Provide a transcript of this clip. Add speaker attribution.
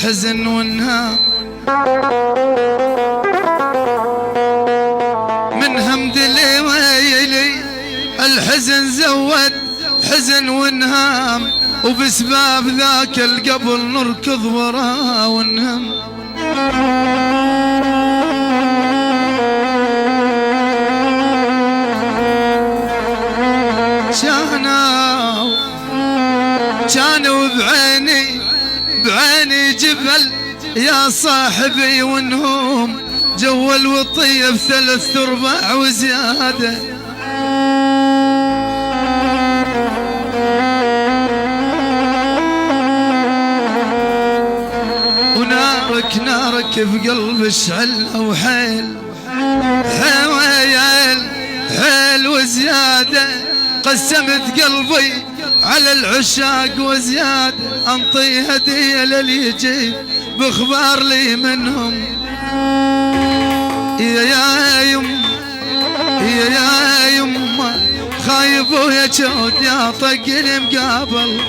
Speaker 1: الحزن والنهام، من همد لويلي الحزن زود حزن ونهام، وبسباب ذاك القبل نركض وراه ونهم. كانوا بعيني جبل يا صاحبي، ونهم جو الوطية بثلاث ارباع وزيادة. نارك في قلب الشعلة وحيل حيل وزيادة، قسمت قلبي على العشاق وزيادة، انطي هدية للي يجيب باخبار لي منهم. يا يما خايب ويا جود يا طق المقابل،